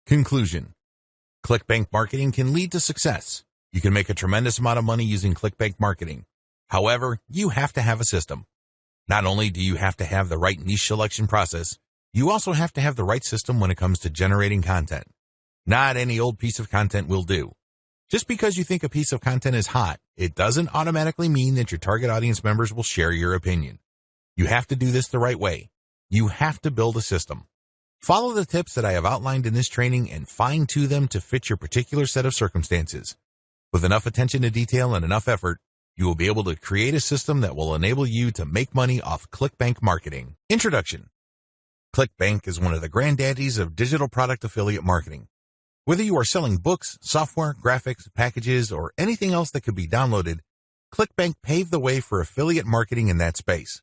Conclusion. ClickBank marketing can lead to success. You can make a tremendous amount of money using ClickBank marketing. However, you have to have a system. Not only do you have to have the right niche selection process, you also have to have the right system when it comes to generating content. Not any old piece of content will do. Just because you think a piece of content is hot, it doesn't automatically mean that your target audience members will share your opinion. You have to do this the right way. You have to build a system. Follow the tips that I have outlined in this training and fine-tune them to fit your particular set of circumstances. With enough attention to detail and enough effort, you will be able to create a system that will enable you to make money off ClickBank marketing. Introduction. ClickBank is one of the granddaddies of digital product affiliate marketing. Whether you are selling books, software, graphics, packages, or anything else that could be downloaded, ClickBank paved the way for affiliate marketing in that space.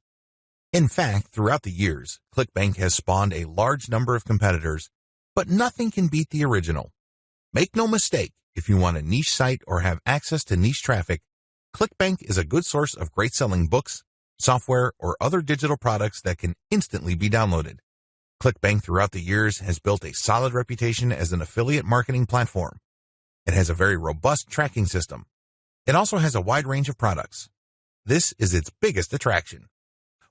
In fact, throughout the years, ClickBank has spawned a large number of competitors, but nothing can beat the original. Make no mistake, if you want a niche site or have access to niche traffic, ClickBank is a good source of great selling books, software, or other digital products that can instantly be downloaded. ClickBank throughout the years has built a solid reputation as an affiliate marketing platform. It has a very robust tracking system. It also has a wide range of products. This is its biggest attraction.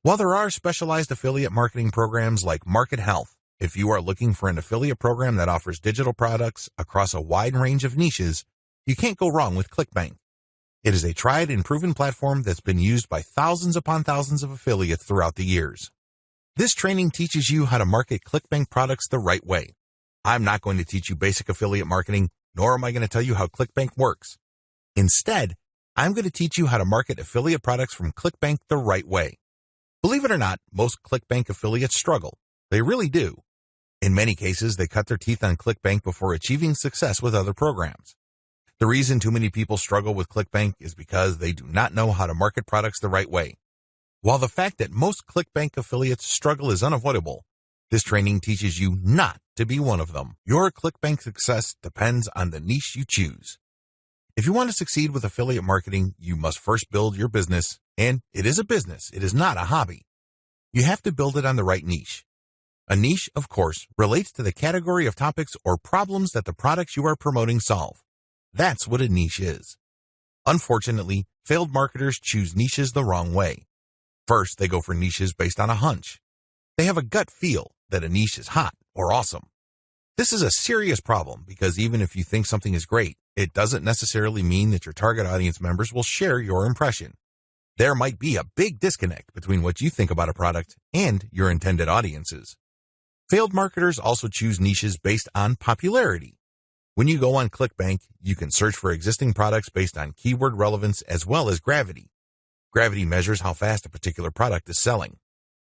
While there are specialized affiliate marketing programs like Market Health, if you are looking for an affiliate program that offers digital products across a wide range of niches, you can't go wrong with ClickBank. It is a tried and proven platform that's been used by thousands upon thousands of affiliates throughout the years. This training teaches you how to market ClickBank products the right way. I'm not going to teach you basic affiliate marketing, nor am I going to tell you how ClickBank works. Instead, I'm going to teach you how to market affiliate products from ClickBank the right way. Believe it or not, most ClickBank affiliates struggle. They really do. In many cases, they cut their teeth on ClickBank before achieving success with other programs. The reason too many people struggle with ClickBank is because they do not know how to market products the right way. While the fact that most ClickBank affiliates struggle is unavoidable, this training teaches you not to be one of them. Your ClickBank success depends on the niche you choose. If you want to succeed with affiliate marketing, you must first build your business, and it is a business, it is not a hobby. You have to build it on the right niche. A niche, of course, relates to the category of topics or problems that the products you are promoting solve. That's what a niche is. Unfortunately, failed marketers choose niches the wrong way. First, they go for niches based on a hunch. They have a gut feel that a niche is hot or awesome. This is a serious problem because even if you think something is great, it doesn't necessarily mean that your target audience members will share your impression. There might be a big disconnect between what you think about a product and your intended audiences. Failed marketers also choose niches based on popularity. When you go on ClickBank, you can search for existing products based on keyword relevance as well as gravity. Gravity measures how fast a particular product is selling.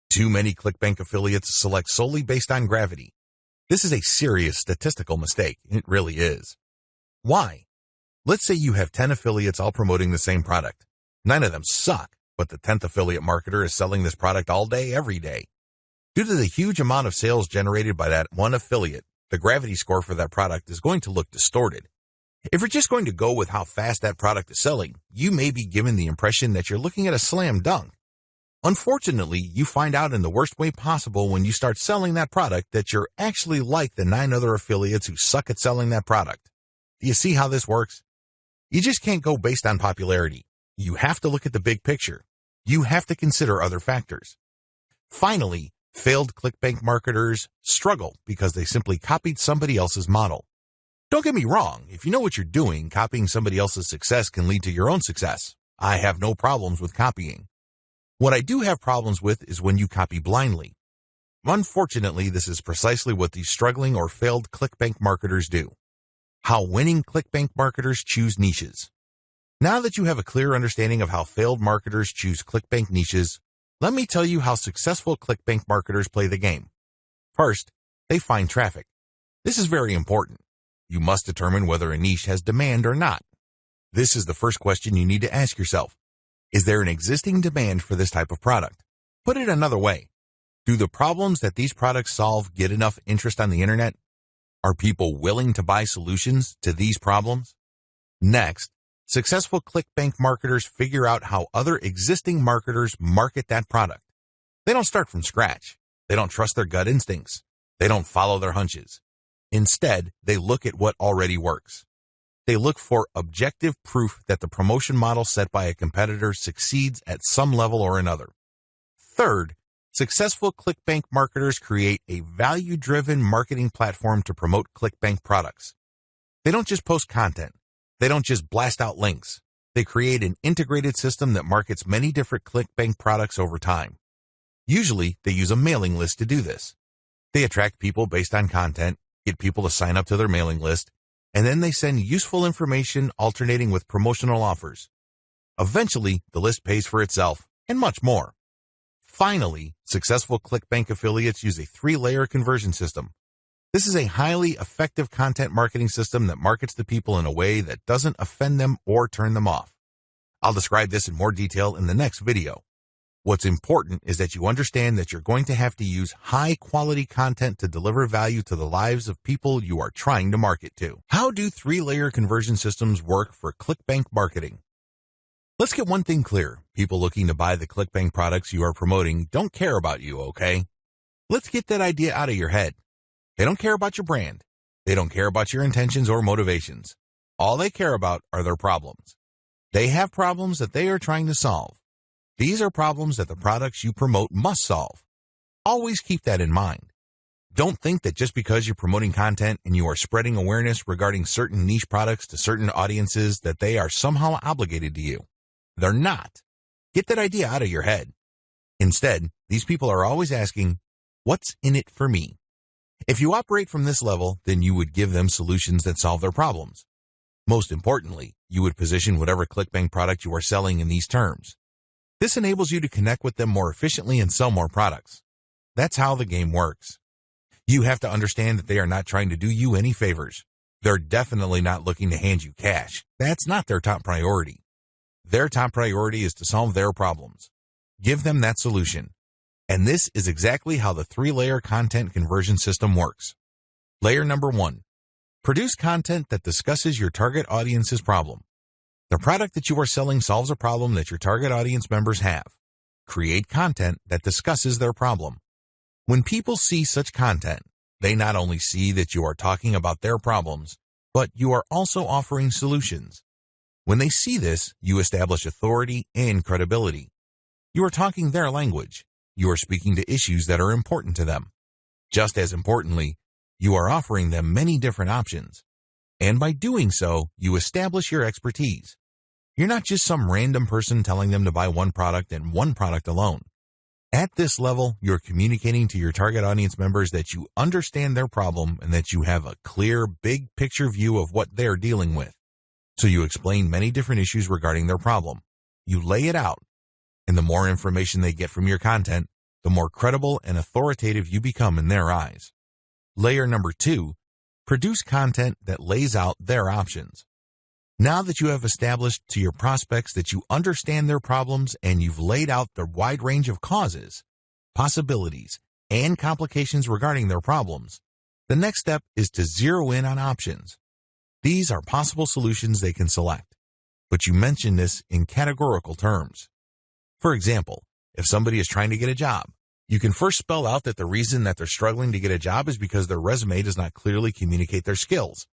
Too many ClickBank affiliates select solely based on gravity. This is a serious statistical mistake. It really is. Why? Let's say you have 10 affiliates all promoting the same product. 9 of them suck, but the 10th affiliate marketer is selling this product all day, every day. Due to the huge amount of sales generated by that one affiliate, the gravity score for that product is going to look distorted. If you're just going to go with how fast that product is selling, you may be given the impression that you're looking at a slam dunk. Unfortunately, you find out in the worst way possible when you start selling that product that you're actually like the 9 other affiliates who suck at selling that product. Do you see how this works? You just can't go based on popularity. You have to look at the big picture. You have to consider other factors. Finally, failed ClickBank marketers struggle because they simply copied somebody else's model. Don't get me wrong, if you know what you're doing, copying somebody else's success can lead to your own success. I have no problems with copying. What I do have problems with is when you copy blindly. Unfortunately, this is precisely what these struggling or failed ClickBank marketers do. How winning ClickBank marketers choose niches. Now that you have a clear understanding of how failed marketers choose ClickBank niches, let me tell you how successful ClickBank marketers play the game. First, they find traffic. This is very important. You must determine whether a niche has demand or not. This is the first question you need to ask yourself. Is there an existing demand for this type of product? Put it another way. Do the problems that these products solve get enough interest on the internet? Are people willing to buy solutions to these problems? Next, successful ClickBank marketers figure out how other existing marketers market that product. They don't start from scratch. They don't trust their gut instincts. They don't follow their hunches. Instead, they look at what already works. They look for objective proof that the promotion model set by a competitor succeeds at some level or another. Third, successful ClickBank marketers create a value-driven marketing platform to promote ClickBank products. They don't just post content. They don't just blast out links. They create an integrated system that markets many different ClickBank products over time. Usually, they use a mailing list to do this. They attract people based on content, get people to sign up to their mailing list, and then they send useful information alternating with promotional offers. Eventually, the list pays for itself, and much more. Finally, successful ClickBank affiliates use a 3-layer conversion system. This is a highly effective content marketing system that markets to people in a way that doesn't offend them or turn them off. I'll describe this in more detail in the next video. What's important is that you understand that you're going to have to use high-quality content to deliver value to the lives of people you are trying to market to. How do 3-layer conversion systems work for ClickBank marketing? Let's get one thing clear. People looking to buy the ClickBank products you are promoting don't care about you, okay? Let's get that idea out of your head. They don't care about your brand. They don't care about your intentions or motivations. All they care about are their problems. They have problems that they are trying to solve. These are problems that the products you promote must solve. Always keep that in mind. Don't think that just because you're promoting content and you are spreading awareness regarding certain niche products to certain audiences that they are somehow obligated to you. They're not. Get that idea out of your head. Instead, these people are always asking, what's in it for me? If you operate from this level, then you would give them solutions that solve their problems. Most importantly, you would position whatever ClickBank product you are selling in these terms. This enables you to connect with them more efficiently and sell more products. That's how the game works. You have to understand that they are not trying to do you any favors. They're definitely not looking to hand you cash. That's not their top priority. Their top priority is to solve their problems. Give them that solution. And this is exactly how the 3-layer content conversion system works. Layer number 1. Produce content that discusses your target audience's problem. The product that you are selling solves a problem that your target audience members have. Create content that discusses their problem. When people see such content, they not only see that you are talking about their problems, but you are also offering solutions. When they see this, you establish authority and credibility. You are talking their language. You are speaking to issues that are important to them. Just as importantly, you are offering them many different options. And by doing so, you establish your expertise. You're not just some random person telling them to buy one product and one product alone. At this level, you're communicating to your target audience members that you understand their problem and that you have a clear, big picture view of what they're dealing with. So you explain many different issues regarding their problem. You lay it out. And the more information they get from your content, the more credible and authoritative you become in their eyes. Layer number 2, produce content that lays out their options. Now that you have established to your prospects that you understand their problems and you've laid out the wide range of causes, possibilities, and complications regarding their problems, the next step is to zero in on options. These are possible solutions they can select, but you mention this in categorical terms. For example, if somebody is trying to get a job, you can first spell out that the reason that they're struggling to get a job is because their resume does not clearly communicate their skills.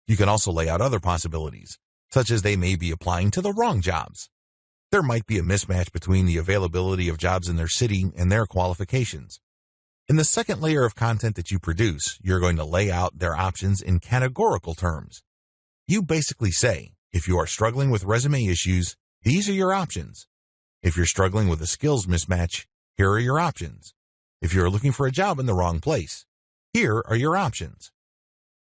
You can also lay out other possibilities, such as they may be applying to the wrong jobs. There might be a mismatch between the availability of jobs in their city and their qualifications. In the second layer of content that you produce, you're going to lay out their options in categorical terms. You basically say, if you are struggling with resume issues, these are your options. If you're struggling with a skills mismatch, here are your options. If you're looking for a job in the wrong place, here are your options.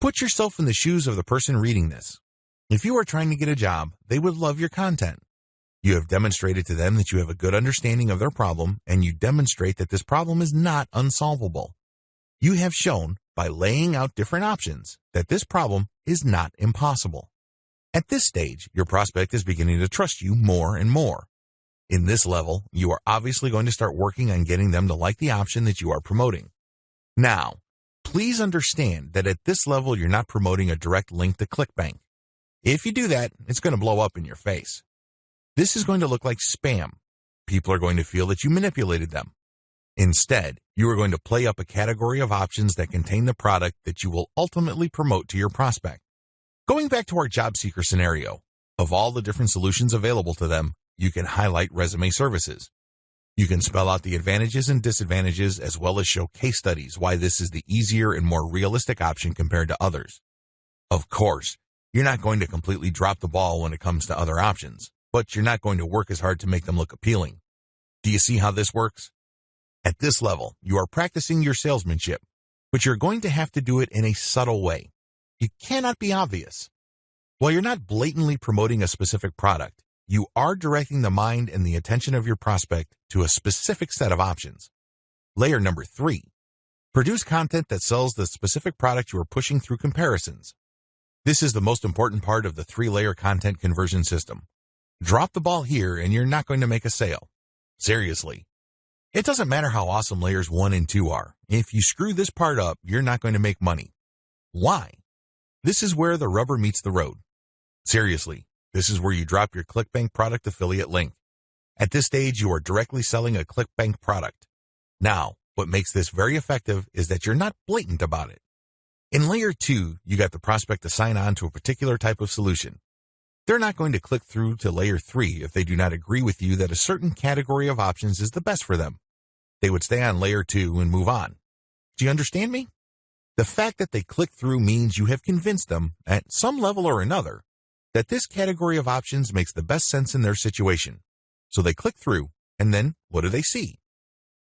Put yourself in the shoes of the person reading this. If you are trying to get a job, they would love your content. You have demonstrated to them that you have a good understanding of their problem, and you demonstrate that this problem is not unsolvable. You have shown, by laying out different options, that this problem is not impossible. At this stage, your prospect is beginning to trust you more and more. In this level, you are obviously going to start working on getting them to like the option that you are promoting. Now, please understand that at this level, you're not promoting a direct link to ClickBank. If you do that, it's going to blow up in your face. This is going to look like spam. People are going to feel that you manipulated them. Instead, you are going to play up a category of options that contain the product that you will ultimately promote to your prospect. Going back to our job seeker scenario, of all the different solutions available to them, you can highlight resume services. You can spell out the advantages and disadvantages as well as show case studies why this is the easier and more realistic option compared to others. Of course, you're not going to completely drop the ball when it comes to other options, but you're not going to work as hard to make them look appealing. Do you see how this works? At this level, you are practicing your salesmanship, but you're going to have to do it in a subtle way. You cannot be obvious. While you're not blatantly promoting a specific product, you are directing the mind and the attention of your prospect to a specific set of options. Layer number 3. Produce content that sells the specific product you are pushing through comparisons. This is the most important part of the 3-layer content conversion system. Drop the ball here and you're not going to make a sale. Seriously. It doesn't matter how awesome layers 1 and 2 are. If you screw this part up, you're not going to make money. Why? This is where the rubber meets the road. Seriously, this is where you drop your ClickBank product affiliate link. At this stage, you are directly selling a ClickBank product. Now, what makes this very effective is that you're not blatant about it. In layer 2, you got the prospect to sign on to a particular type of solution. They're not going to click through to layer 3 if they do not agree with you that a certain category of options is the best for them. They would stay on layer 2 and move on. Do you understand me? The fact that they click through means you have convinced them, at some level or another, that this category of options makes the best sense in their situation. So they click through, and then what do they see?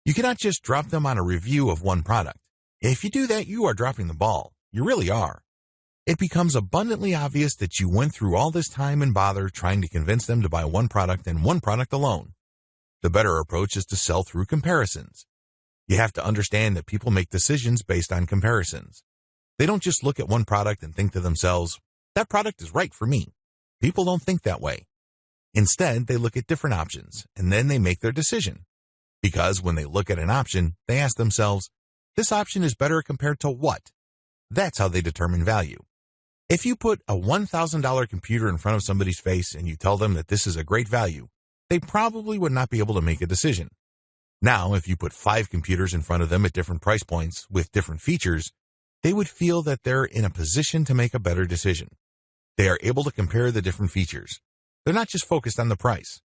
You cannot just drop them on a review of one product. If you do that, you are dropping the ball. You really are. It becomes abundantly obvious that you went through all this time and bother trying to convince them to buy one product and one product alone. The better approach is to sell through comparisons. You have to understand that people make decisions based on comparisons. They don't just look at one product and think to themselves, that product is right for me. People don't think that way. Instead, they look at different options, and then they make their decision. Because when they look at an option, they ask themselves, this option is better compared to what? That's how they determine value. If you put a $1,000 computer in front of somebody's face and you tell them that this is a great value, they probably would not be able to make a decision. Now, if you put 5 computers in front of them at different price points with different features, they would feel that they're in a position to make a better decision. They are able to compare the different features. They're not just focused on the price.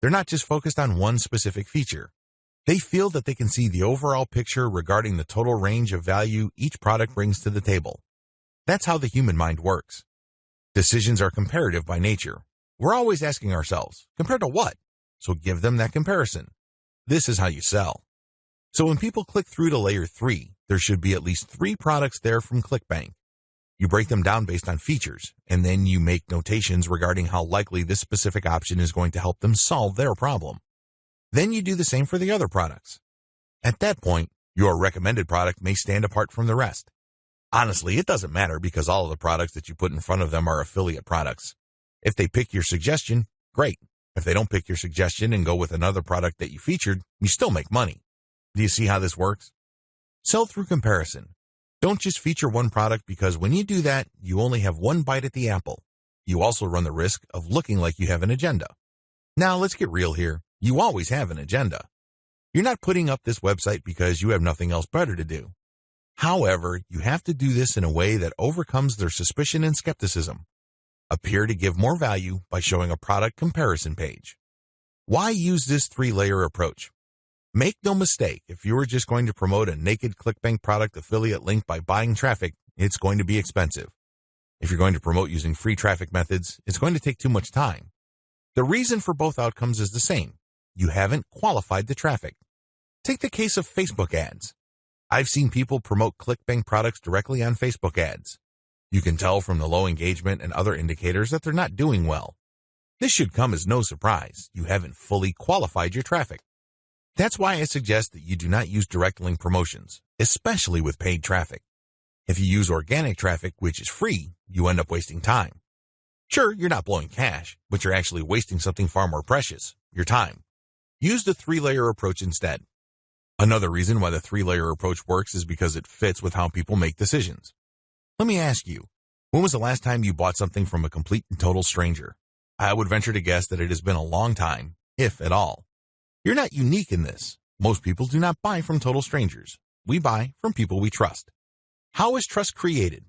They're not just focused on one specific feature. They feel that they can see the overall picture regarding the total range of value each product brings to the table. That's how the human mind works. Decisions are comparative by nature. We're always asking ourselves, compared to what? So give them that comparison. This is how you sell. So when people click through to layer 3, there should be at least 3 products there from ClickBank. You break them down based on features, and then you make notations regarding how likely this specific option is going to help them solve their problem. Then you do the same for the other products. At that point, your recommended product may stand apart from the rest. Honestly, it doesn't matter because all of the products that you put in front of them are affiliate products. If they pick your suggestion, great. If they don't pick your suggestion and go with another product that you featured, you still make money. Do you see how this works? Sell through comparison. Don't just feature one product because when you do that, you only have one bite at the apple. You also run the risk of looking like you have an agenda. Now, let's get real here. You always have an agenda. You're not putting up this website because you have nothing else better to do. However, you have to do this in a way that overcomes their suspicion and skepticism. Appear to give more value by showing a product comparison page. Why use this 3-layer approach? Make no mistake, if you are just going to promote a naked ClickBank product affiliate link by buying traffic, it's going to be expensive. If you're going to promote using free traffic methods, it's going to take too much time. The reason for both outcomes is the same. You haven't qualified the traffic. Take the case of Facebook ads. I've seen people promote ClickBank products directly on Facebook ads. You can tell from the low engagement and other indicators that they're not doing well. This should come as no surprise. You haven't fully qualified your traffic. That's why I suggest that you do not use direct link promotions, especially with paid traffic. If you use organic traffic, which is free, you end up wasting time. Sure, you're not blowing cash, but you're actually wasting something far more precious, your time. Use the 3-layer approach instead. Another reason why the 3-layer approach works is because it fits with how people make decisions. Let me ask you, when was the last time you bought something from a complete and total stranger? I would venture to guess that it has been a long time, if at all. You're not unique in this. Most people do not buy from total strangers. We buy from people we trust. How is trust created?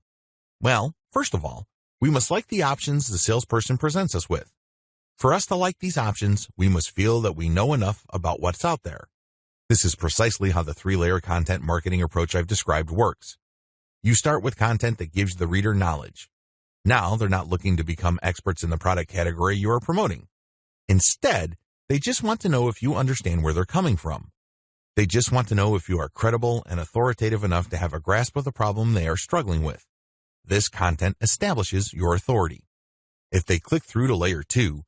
Well, first of all, we must like the options the salesperson presents us with. For us to like these options, we must feel that we know enough about what's out there. This is precisely how the three-layer content marketing approach I've described works. You start with content that gives the reader knowledge. Now they're not looking to become experts in the product category you are promoting. Instead, they just want to know if you understand where they're coming from. They just want to know if you are credible and authoritative enough to have a grasp of the problem they are struggling with. This content establishes your authority. If they click through to layer 2,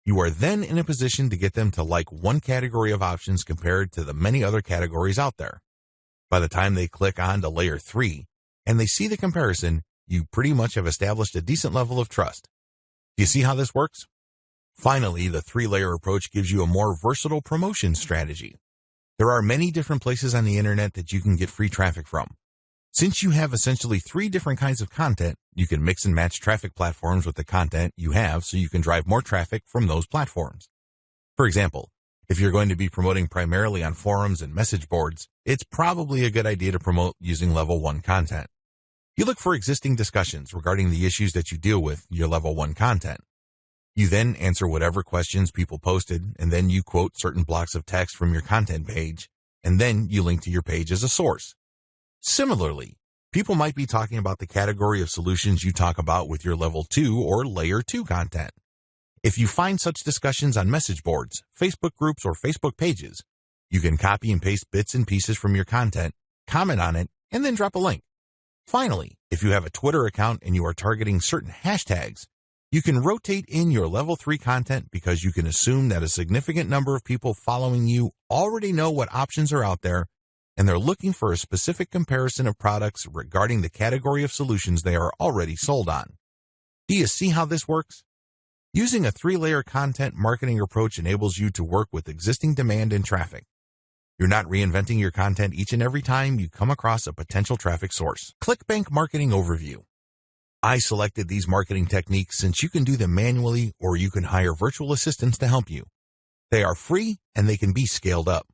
you are then in a position to get them to like one category of options compared to the many other categories out there. By the time they click on to layer 3 and they see the comparison, you pretty much have established a decent level of trust. Do you see how this works? Finally, the three-layer approach gives you a more versatile promotion strategy. There are many different places on the internet that you can get free traffic from. Since you have essentially 3 different kinds of content, you can mix and match traffic platforms with the content you have so you can drive more traffic from those platforms. For example, if you're going to be promoting primarily on forums and message boards, it's probably a good idea to promote using level 1 content. You look for existing discussions regarding the issues that you deal with in your level 1 content. You then answer whatever questions people posted, and then you quote certain blocks of text from your content page, and then you link to your page as a source. Similarly, people might be talking about the category of solutions you talk about with your level 2 or layer 2 content. If you find such discussions on message boards, Facebook groups, or Facebook pages, you can copy and paste bits and pieces from your content, comment on it, and then drop a link. Finally, if you have a Twitter account and you are targeting certain hashtags, you can rotate in your level 3 content because you can assume that a significant number of people following you already know what options are out there and they're looking for a specific comparison of products regarding the category of solutions they are already sold on. Do you see how this works? Using a 3-layer content marketing approach enables you to work with existing demand and traffic. You're not reinventing your content each and every time you come across a potential traffic source. ClickBank Marketing Overview. I selected these marketing techniques since you can do them manually or you can hire virtual assistants to help you. They are free and they can be scaled up.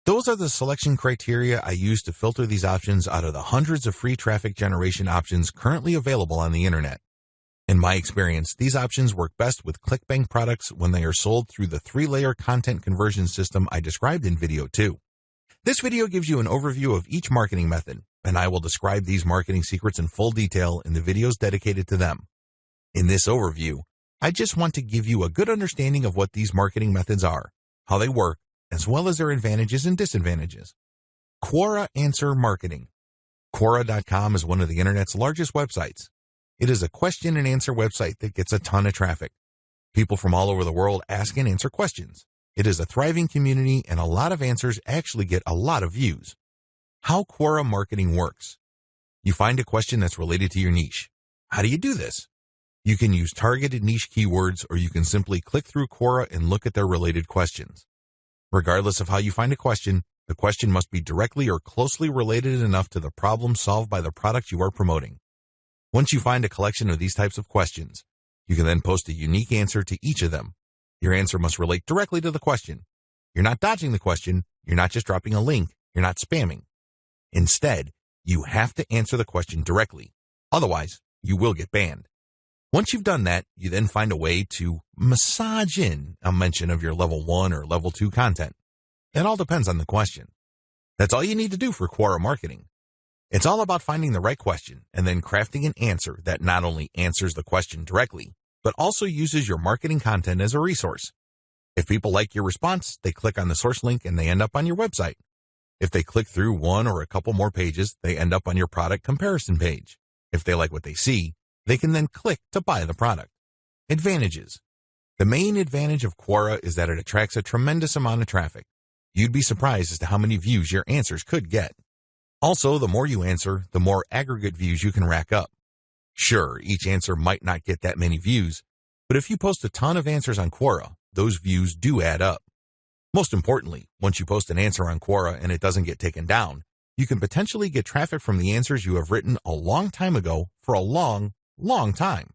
Those are the selection criteria I use to filter these options out of the hundreds of free traffic generation options currently available on the internet. In my experience, these options work best with ClickBank products when they are sold through the 3-layer content conversion system I described in video 2. This video gives you an overview of each marketing method, and I will describe these marketing secrets in full detail in the videos dedicated to them. In this overview, I just want to give you a good understanding of what these marketing methods are, how they work, as well as their advantages and disadvantages. Quora Answer Marketing. Quora.com is one of the internet's largest websites. It is a question and answer website that gets a ton of traffic. People from all over the world ask and answer questions. It is a thriving community and a lot of answers actually get a lot of views. How Quora marketing works. You find a question that's related to your niche. How do you do this? You can use targeted niche keywords or you can simply click through Quora and look at their related questions. Regardless of how you find a question, the question must be directly or closely related enough to the problem solved by the product you are promoting. Once you find a collection of these types of questions, you can then post a unique answer to each of them. Your answer must relate directly to the question. You're not dodging the question, you're not just dropping a link, you're not spamming. Instead, you have to answer the question directly. Otherwise, you will get banned. Once you've done that, you then find a way to massage in a mention of your level 1 or level 2 content. It all depends on the question. That's all you need to do for Quora marketing. It's all about finding the right question and then crafting an answer that not only answers the question directly, but also uses your marketing content as a resource. If people like your response, they click on the source link and they end up on your website. If they click through one or a couple more pages, they end up on your product comparison page. If they like what they see, they can then click to buy the product. Advantages. The main advantage of Quora is that it attracts a tremendous amount of traffic. You'd be surprised as to how many views your answers could get. Also, the more you answer, the more aggregate views you can rack up. Sure, each answer might not get that many views, but if you post a ton of answers on Quora, those views do add up. Most importantly, once you post an answer on Quora and it doesn't get taken down, you can potentially get traffic from the answers you have written a long time ago for a long time.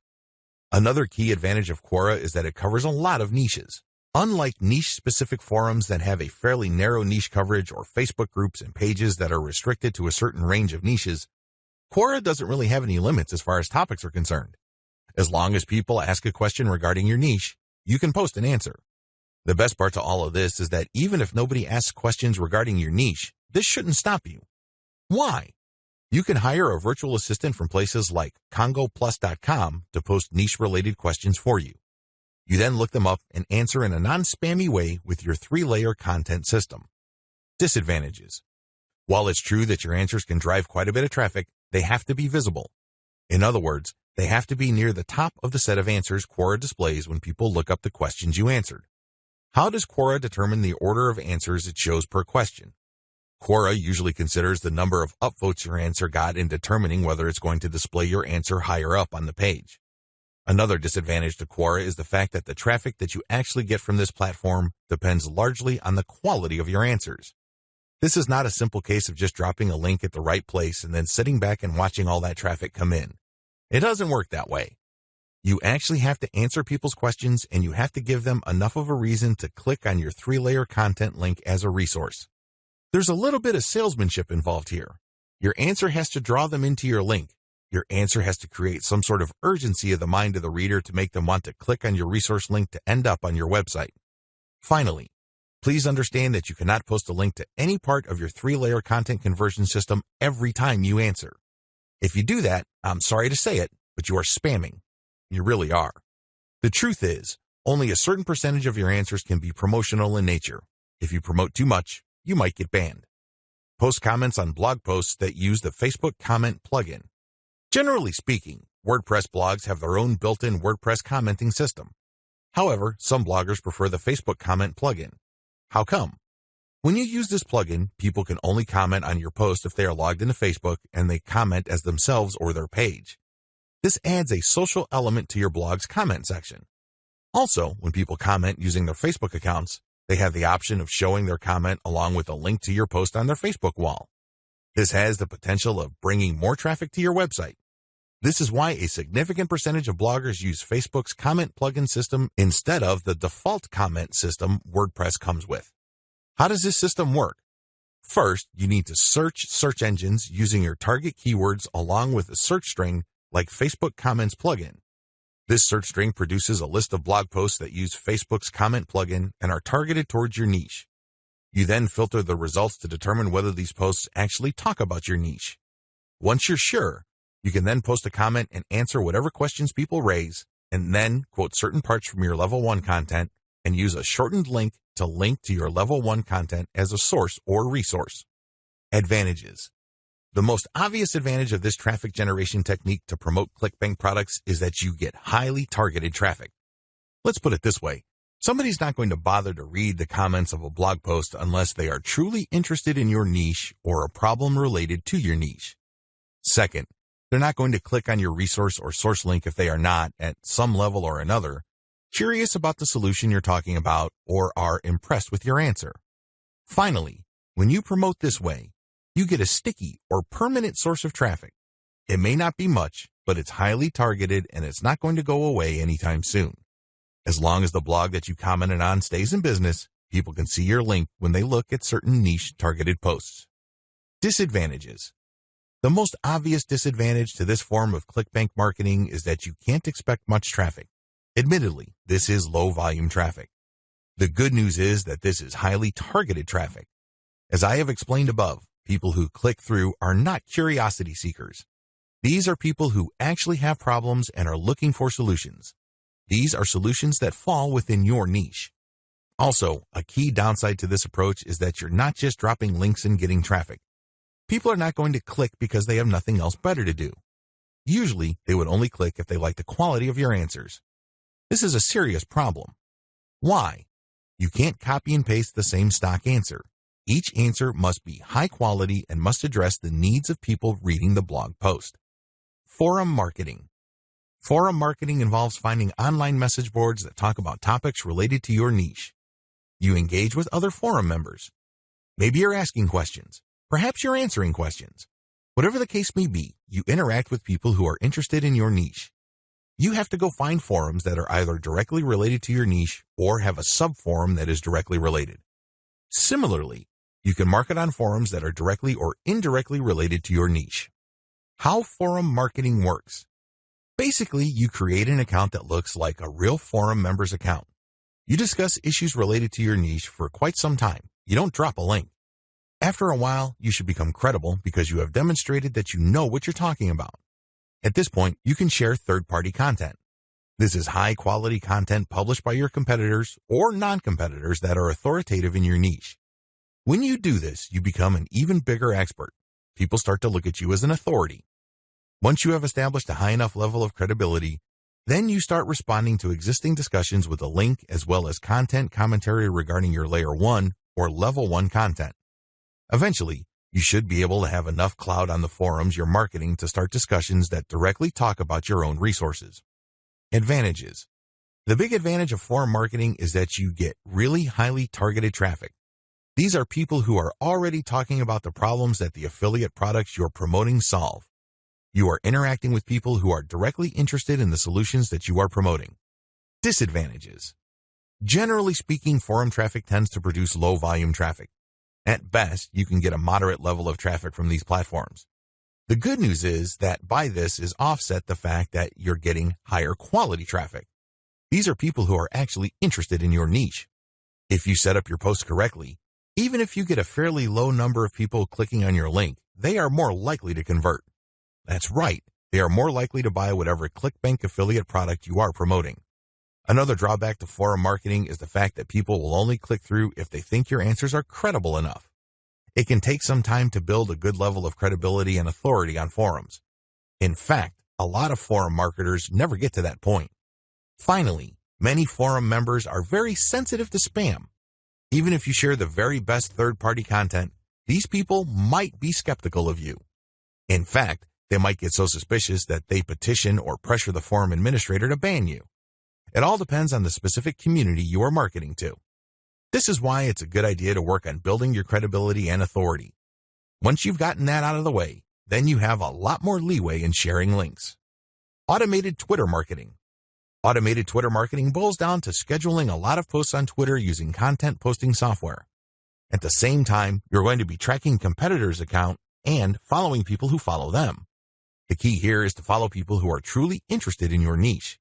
Another key advantage of Quora is that it covers a lot of niches. Unlike niche-specific forums that have a fairly narrow niche coverage or Facebook groups and pages that are restricted to a certain range of niches, Quora doesn't really have any limits as far as topics are concerned. As long as people ask a question regarding your niche, you can post an answer. The best part to all of this is that even if nobody asks questions regarding your niche, this shouldn't stop you. Why? You can hire a virtual assistant from places like congoplus.com to post niche-related questions for you. You then look them up and answer in a non-spammy way with your 3-layer content system. Disadvantages. While it's true that your answers can drive quite a bit of traffic, they have to be visible. In other words, they have to be near the top of the set of answers Quora displays when people look up the questions you answered. How does Quora determine the order of answers it shows per question? Quora usually considers the number of upvotes your answer got in determining whether it's going to display your answer higher up on the page. Another disadvantage to Quora is the fact that the traffic that you actually get from this platform depends largely on the quality of your answers. This is not a simple case of just dropping a link at the right place and then sitting back and watching all that traffic come in. It doesn't work that way. You actually have to answer people's questions, and you have to give them enough of a reason to click on your 3-layer content link as a resource. There's a little bit of salesmanship involved here. Your answer has to draw them into your link. Your answer has to create some sort of urgency of the mind of the reader to make them want to click on your resource link to end up on your website. Finally, please understand that you cannot post a link to any part of your 3-layer content conversion system every time you answer. If you do that, I'm sorry to say it, but you are spamming. You really are. The truth is, only a certain percentage of your answers can be promotional in nature. If you promote too much, you might get banned. Post comments on blog posts that use the Facebook comment plugin. Generally speaking, WordPress blogs have their own built-in WordPress commenting system. However, some bloggers prefer the Facebook comment plugin. How come? When you use this plugin, people can only comment on your post if they are logged into Facebook and they comment as themselves or their page. This adds a social element to your blog's comment section. Also, when people comment using their Facebook accounts, they have the option of showing their comment along with a link to your post on their Facebook wall. This has the potential of bringing more traffic to your website. This is why a significant percentage of bloggers use Facebook's comment plugin system instead of the default comment system WordPress comes with. How does this system work? First, you need to search search engines using your target keywords along with a search string like Facebook Comments plugin. This search string produces a list of blog posts that use Facebook's comment plugin and are targeted towards your niche. You then filter the results to determine whether these posts actually talk about your niche. Once you're sure, you can then post a comment and answer whatever questions people raise, and then quote certain parts from your Level 1 content and use a shortened link to link to your Level 1 content as a source or resource. Advantages. The most obvious advantage of this traffic generation technique to promote ClickBank products is that you get highly targeted traffic. Let's put it this way. Somebody's not going to bother to read the comments of a blog post unless they are truly interested in your niche or a problem related to your niche. Second, they're not going to click on your resource or source link if they are not, at some level or another, curious about the solution you're talking about or are impressed with your answer. Finally, when you promote this way, you get a sticky or permanent source of traffic. It may not be much, but it's highly targeted and it's not going to go away anytime soon. As long as the blog that you commented on stays in business, people can see your link when they look at certain niche targeted posts. Disadvantages. The most obvious disadvantage to this form of ClickBank marketing is that you can't expect much traffic. Admittedly, this is low-volume traffic. The good news is that this is highly targeted traffic. As I have explained above, people who click through are not curiosity seekers. These are people who actually have problems and are looking for solutions. These are solutions that fall within your niche. Also, a key downside to this approach is that you're not just dropping links and getting traffic. People are not going to click because they have nothing else better to do. Usually, they would only click if they like the quality of your answers. This is a serious problem. Why? You can't copy and paste the same stock answer. Each answer must be high quality and must address the needs of people reading the blog post. Forum marketing. Forum marketing involves finding online message boards that talk about topics related to your niche. You engage with other forum members. Maybe you're asking questions. Perhaps you're answering questions. Whatever the case may be, you interact with people who are interested in your niche. You have to go find forums that are either directly related to your niche or have a subforum that is directly related. Similarly, you can market on forums that are directly or indirectly related to your niche. How forum marketing works. Basically, you create an account that looks like a real forum member's account. You discuss issues related to your niche for quite some time. You don't drop a link. After a while, you should become credible because you have demonstrated that you know what you're talking about. At this point, you can share third-party content. This is high-quality content published by your competitors or non-competitors that are authoritative in your niche. When you do this, you become an even bigger expert. People start to look at you as an authority. Once you have established a high enough level of credibility, then you start responding to existing discussions with a link as well as content commentary regarding your Layer 1 or Level 1 content. Eventually, you should be able to have enough clout on the forums you're marketing to start discussions that directly talk about your own resources. Advantages. The big advantage of forum marketing is that you get really highly targeted traffic. These are people who are already talking about the problems that the affiliate products you're promoting solve. You are interacting with people who are directly interested in the solutions that you are promoting. Disadvantages. Generally speaking, forum traffic tends to produce low volume traffic. At best, you can get a moderate level of traffic from these platforms. The good news is that by this is offset the fact that you're getting higher quality traffic. These are people who are actually interested in your niche. If you set up your posts correctly, even if you get a fairly low number of people clicking on your link, they are more likely to convert. That's right, they are more likely to buy whatever ClickBank affiliate product you are promoting. Another drawback to forum marketing is the fact that people will only click through if they think your answers are credible enough. It can take some time to build a good level of credibility and authority on forums. In fact, a lot of forum marketers never get to that point. Finally, many forum members are very sensitive to spam. Even if you share the very best third-party content, these people might be skeptical of you. In fact, they might get so suspicious that they petition or pressure the forum administrator to ban you. It all depends on the specific community you are marketing to. This is why it's a good idea to work on building your credibility and authority. Once you've gotten that out of the way, then you have a lot more leeway in sharing links. Automated Twitter marketing. Automated Twitter marketing boils down to scheduling a lot of posts on Twitter using content posting software. At the same time, you're going to be tracking competitors' account and following people who follow them. The key here is to follow people who are truly interested in your niche.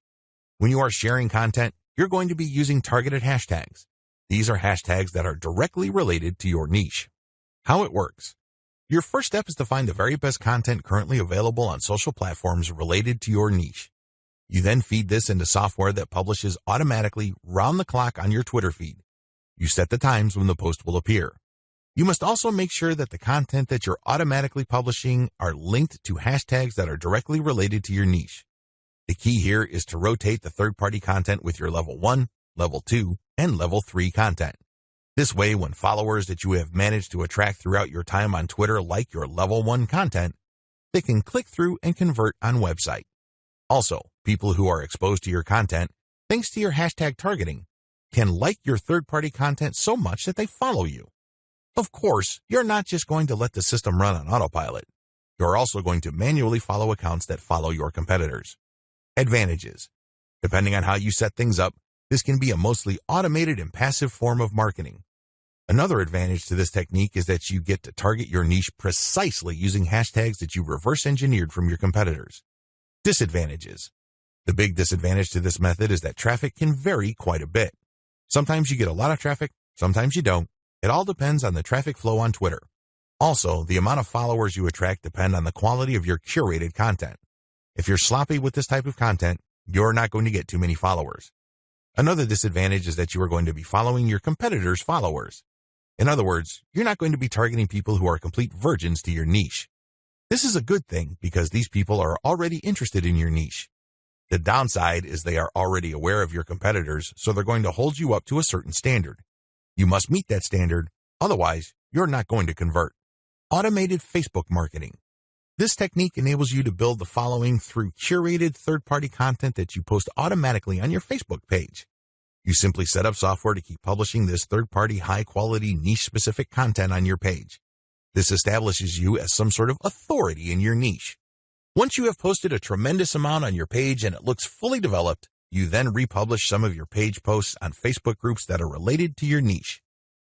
When you are sharing content, you're going to be using targeted hashtags. These are hashtags that are directly related to your niche. How it works. Your first step is to find the very best content currently available on social platforms related to your niche. You then feed this into software that publishes automatically round the clock on your Twitter feed. You set the times when the post will appear. You must also make sure that the content that you're automatically publishing are linked to hashtags that are directly related to your niche. The key here is to rotate the third-party content with your Level 1, Level 2, and Level 3 content. This way, when followers that you have managed to attract throughout your time on Twitter like your Level 1 content, they can click through and convert on website. Also, people who are exposed to your content, thanks to your hashtag targeting, can like your third-party content so much that they follow you. Of course, you're not just going to let the system run on autopilot. You're also going to manually follow accounts that follow your competitors. Advantages. Depending on how you set things up, this can be a mostly automated and passive form of marketing. Another advantage to this technique is that you get to target your niche precisely using hashtags that you reverse engineered from your competitors. Disadvantages. The big disadvantage to this method is that traffic can vary quite a bit. Sometimes you get a lot of traffic, sometimes you don't. It all depends on the traffic flow on Twitter. Also, the amount of followers you attract depend on the quality of your curated content. If you're sloppy with this type of content, you're not going to get too many followers. Another disadvantage is that you are going to be following your competitors' followers. In other words, you're not going to be targeting people who are complete virgins to your niche. This is a good thing because these people are already interested in your niche. The downside is they are already aware of your competitors, so they're going to hold you up to a certain standard. You must meet that standard, otherwise you're not going to convert. Automated Facebook marketing. This technique enables you to build the following through curated third-party content that you post automatically on your Facebook page. You simply set up software to keep publishing this third-party high-quality niche-specific content on your page. This establishes you as some sort of authority in your niche. Once you have posted a tremendous amount on your page and it looks fully developed, you then republish some of your page posts on Facebook groups that are related to your niche.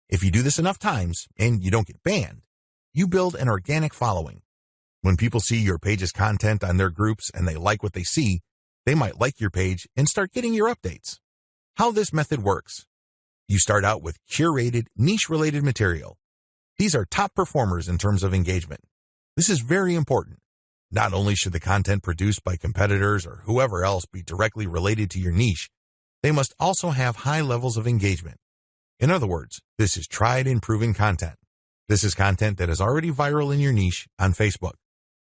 If you do this enough times and you don't get banned, you build an organic following. When people see your page's content on their groups and they like what they see, they might like your page and start getting your updates. How this method works. You start out with curated, niche-related material. These are top performers in terms of engagement. This is very important. Not only should the content produced by competitors or whoever else be directly related to your niche, they must also have high levels of engagement. In other words, this is tried and proven content. This is content that is already viral in your niche on Facebook.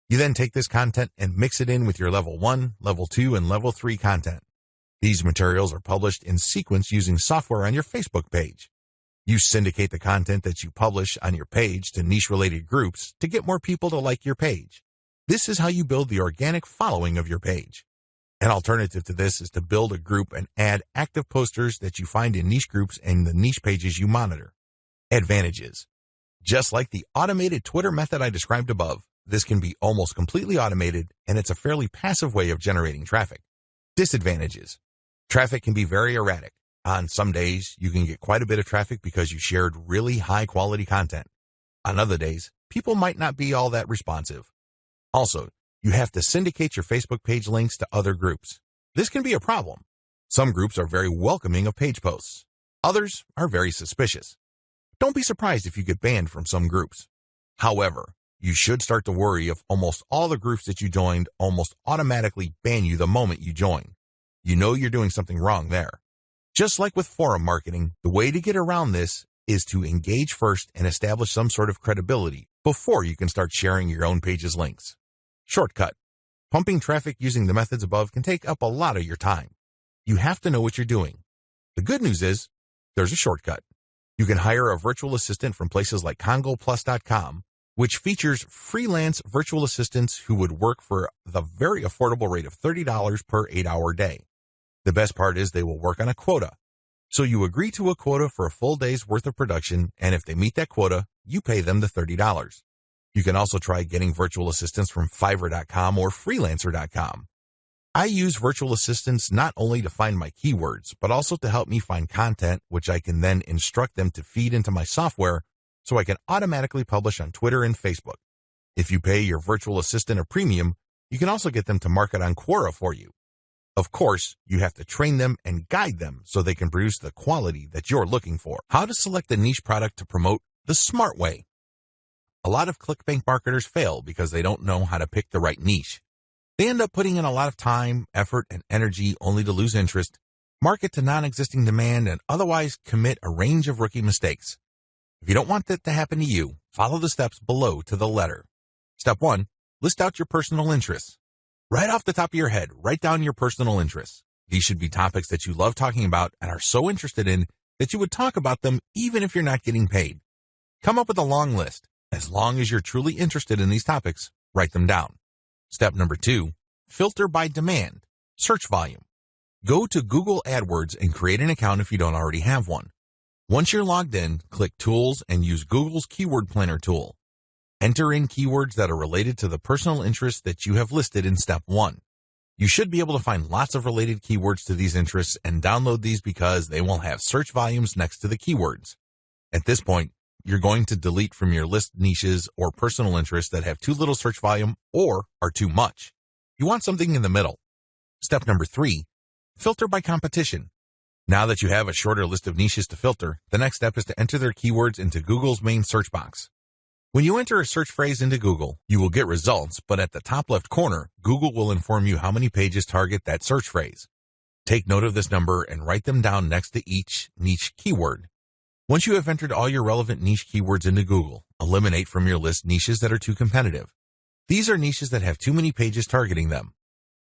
You then take this content and mix it in with your level 1, level 2, and level 3 content. These materials are published in sequence using software on your Facebook page. You syndicate the content that you publish on your page to niche-related groups to get more people to like your page. This is how you build the organic following of your page. An alternative to this is to build a group and add active posters that you find in niche groups and the niche pages you monitor. Advantages. Just like the automated Twitter method I described above, this can be almost completely automated, and it's a fairly passive way of generating traffic. Disadvantages. Traffic can be very erratic. On some days, you can get quite a bit of traffic because you shared really high-quality content. On other days, people might not be all that responsive. Also, you have to syndicate your Facebook page links to other groups. This can be a problem. Some groups are very welcoming of page posts. Others are very suspicious. Don't be surprised if you get banned from some groups. However, you should start to worry if almost all the groups that you joined almost automatically ban you the moment you join. You know you're doing something wrong there. Just like with forum marketing, the way to get around this is to engage first and establish some sort of credibility before you can start sharing your own page's links. Shortcut. Pumping traffic using the methods above can take up a lot of your time. You have to know what you're doing. The good news is, there's a shortcut. You can hire a virtual assistant from places like CongoPlus.com, which features freelance virtual assistants who would work for the very affordable rate of $30 per 8-hour day. The best part is they will work on a quota. So you agree to a quota for a full day's worth of production, and if they meet that quota, you pay them the $30. You can also try getting virtual assistants from Fiverr.com or Freelancer.com. I use virtual assistants not only to find my keywords, but also to help me find content, which I can then instruct them to feed into my software so I can automatically publish on Twitter and Facebook. If you pay your virtual assistant a premium, you can also get them to market on Quora for you. Of course, you have to train them and guide them so they can produce the quality that you're looking for. How to select a niche product to promote the smart way. A lot of ClickBank marketers fail because they don't know how to pick the right niche. They end up putting in a lot of time, effort, and energy only to lose interest, market to non-existing demand, and otherwise commit a range of rookie mistakes. If you don't want that to happen to you, follow the steps below to the letter. Step 1. List out your personal interests. Right off the top of your head, write down your personal interests. These should be topics that you love talking about and are so interested in that you would talk about them even if you're not getting paid. Come up with a long list. As long as you're truly interested in these topics, write them down. Step number 2, filter by demand, search volume. Go to Google AdWords and create an account if you don't already have one. Once you're logged in, click Tools and use Google's Keyword Planner tool. Enter in keywords that are related to the personal interests that you have listed in Step 1. You should be able to find lots of related keywords to these interests and download these because they will have search volumes next to the keywords. At this point, you're going to delete from your list niches or personal interests that have too little search volume or are too much. You want something in the middle. Step number 3, filter by competition. Now that you have a shorter list of niches to filter, the next step is to enter their keywords into Google's main search box. When you enter a search phrase into Google, you will get results, but at the top left corner, Google will inform you how many pages target that search phrase. Take note of this number and write them down next to each niche keyword. Once you have entered all your relevant niche keywords into Google, eliminate from your list niches that are too competitive. These are niches that have too many pages targeting them.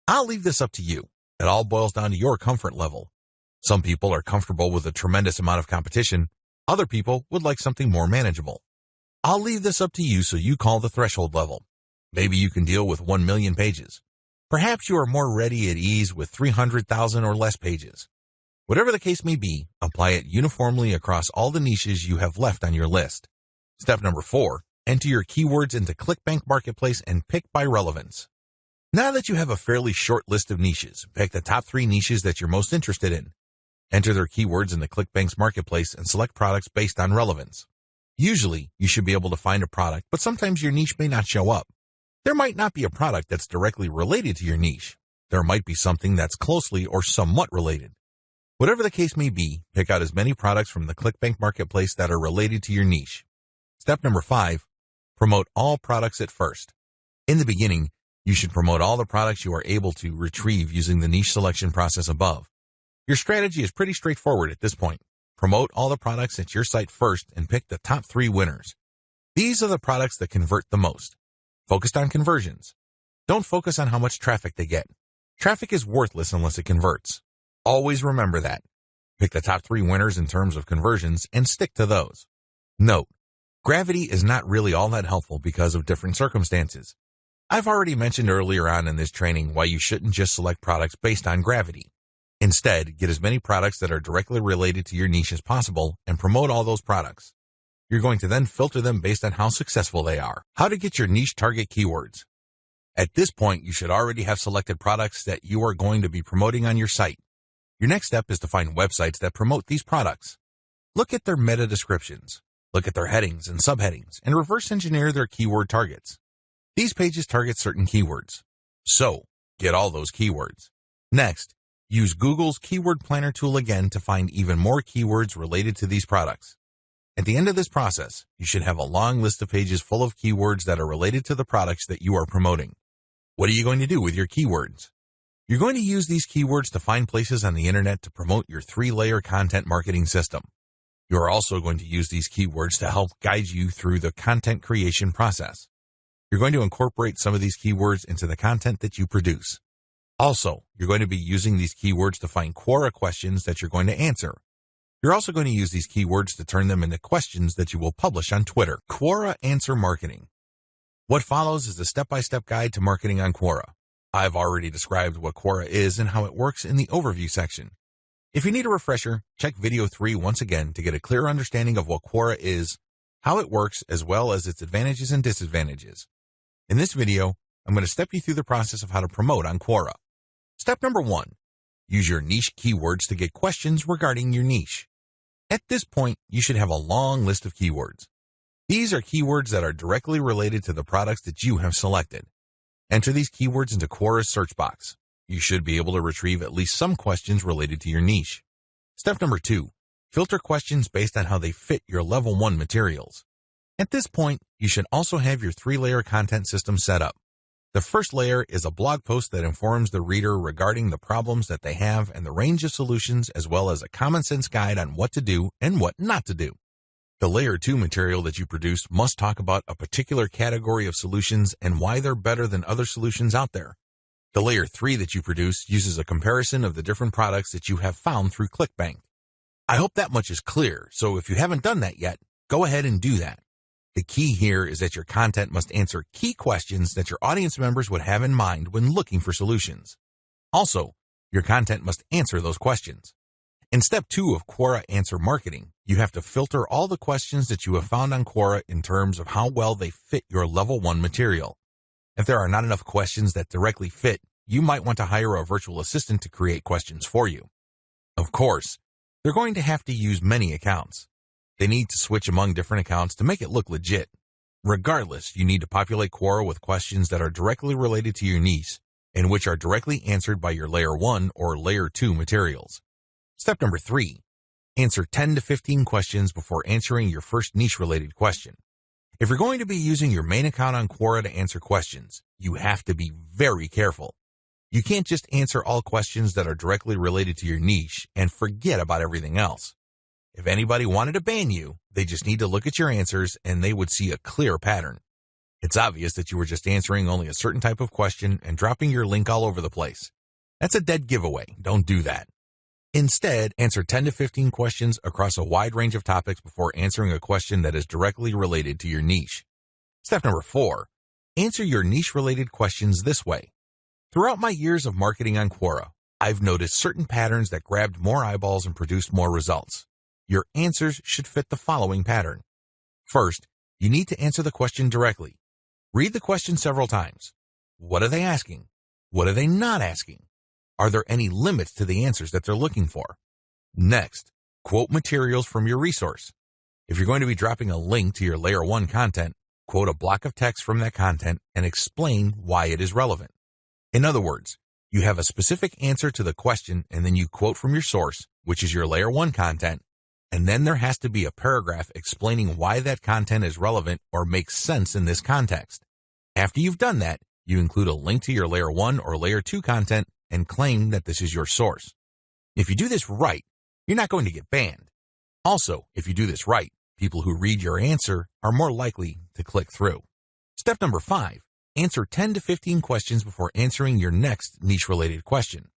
I'll leave this up to you. It all boils down to your comfort level. Some people are comfortable with a tremendous amount of competition. Other people would like something more manageable. I'll leave this up to you so you call the threshold level. Maybe you can deal with 1 million pages. Perhaps you are more ready at ease with 300,000 or less pages. Whatever the case may be, apply it uniformly across all the niches you have left on your list. Step number 4, enter your keywords into ClickBank Marketplace and pick by relevance. Now that you have a fairly short list of niches, pick the top 3 niches that you're most interested in. Enter their keywords in the ClickBank's marketplace and select products based on relevance. Usually, you should be able to find a product, but sometimes your niche may not show up. There might not be a product that's directly related to your niche. There might be something that's closely or somewhat related. Whatever the case may be, pick out as many products from the ClickBank marketplace that are related to your niche. Step number 5, promote all products at first. In the beginning, you should promote all the products you are able to retrieve using the niche selection process above. Your strategy is pretty straightforward at this point. Promote all the products at your site first and pick the top 3 winners. These are the products that convert the most. Focused on conversions. Don't focus on how much traffic they get. Traffic is worthless unless it converts. Always remember that. Pick the top 3 winners in terms of conversions and stick to those. Note, gravity is not really all that helpful because of different circumstances. I've already mentioned earlier on in this training why you shouldn't just select products based on gravity. Instead, get as many products that are directly related to your niche as possible and promote all those products. You're going to then filter them based on how successful they are. How to get your niche target keywords. At this point, you should already have selected products that you are going to be promoting on your site. Your next step is to find websites that promote these products. Look at their meta descriptions. Look at their headings and subheadings and reverse engineer their keyword targets. These pages target certain keywords. So, get all those keywords. Next, use Google's Keyword Planner tool again to find even more keywords related to these products. At the end of this process, you should have a long list of pages full of keywords that are related to the products that you are promoting. What are you going to do with your keywords? You're going to use these keywords to find places on the internet to promote your 3-layer content marketing system. You are also going to use these keywords to help guide you through the content creation process. You're going to incorporate some of these keywords into the content that you produce. Also, you're going to be using these keywords to find Quora questions that you're going to answer. You're also going to use these keywords to turn them into questions that you will publish on Twitter. Quora Answer Marketing. What follows is a step-by-step guide to marketing on Quora. I've already described what Quora is and how it works in the overview section. If you need a refresher, check video 3 once again to get a clear understanding of what Quora is, how it works, as well as its advantages and disadvantages. In this video, I'm going to step you through the process of how to promote on Quora. Step number 1, use your niche keywords to get questions regarding your niche. At this point, you should have a long list of keywords. These are keywords that are directly related to the products that you have selected. Enter these keywords into Quora's search box. You should be able to retrieve at least some questions related to your niche. Step number 2, filter questions based on how they fit your level 1 materials. At this point, you should also have your 3-layer content system set up. The first layer is a blog post that informs the reader regarding the problems that they have and the range of solutions, as well as a common sense guide on what to do and what not to do. The layer 2 material that you produce must talk about a particular category of solutions and why they're better than other solutions out there. The layer 3 that you produce uses a comparison of the different products that you have found through ClickBank. I hope that much is clear, so if you haven't done that yet, go ahead and do that. The key here is that your content must answer key questions that your audience members would have in mind when looking for solutions. Also, your content must answer those questions. In step 2 of Quora Answer Marketing, you have to filter all the questions that you have found on Quora in terms of how well they fit your level 1 material. If there are not enough questions that directly fit, you might want to hire a virtual assistant to create questions for you. Of course, they're going to have to use many accounts. They need to switch among different accounts to make it look legit. Regardless, you need to populate Quora with questions that are directly related to your niche and which are directly answered by your layer 1 or layer 2 materials. Step number 3, answer 10 to 15 questions before answering your first niche-related question. If you're going to be using your main account on Quora to answer questions, you have to be very careful. You can't just answer all questions that are directly related to your niche and forget about everything else. If anybody wanted to ban you, they just need to look at your answers and they would see a clear pattern. It's obvious that you were just answering only a certain type of question and dropping your link all over the place. That's a dead giveaway. Don't do that. Instead, answer 10 to 15 questions across a wide range of topics before answering a question that is directly related to your niche. Step number 4, answer your niche-related questions this way. Throughout my years of marketing on Quora, I've noticed certain patterns that grabbed more eyeballs and produced more results. Your answers should fit the following pattern. First, you need to answer the question directly. Read the question several times. What are they asking? What are they not asking? Are there any limits to the answers that they're looking for? Next, quote materials from your resource. If you're going to be dropping a link to your Layer 1 content, quote a block of text from that content and explain why it is relevant. In other words, you have a specific answer to the question and then you quote from your source, which is your Layer 1 content, and then there has to be a paragraph explaining why that content is relevant or makes sense in this context. After you've done that, you include a link to your Layer 1 or Layer 2 content and claim that this is your source. If you do this right, you're not going to get banned. Also, if you do this right, people who read your answer are more likely to click through. Step number 5, answer 10 to 15 questions before answering your next niche-related question.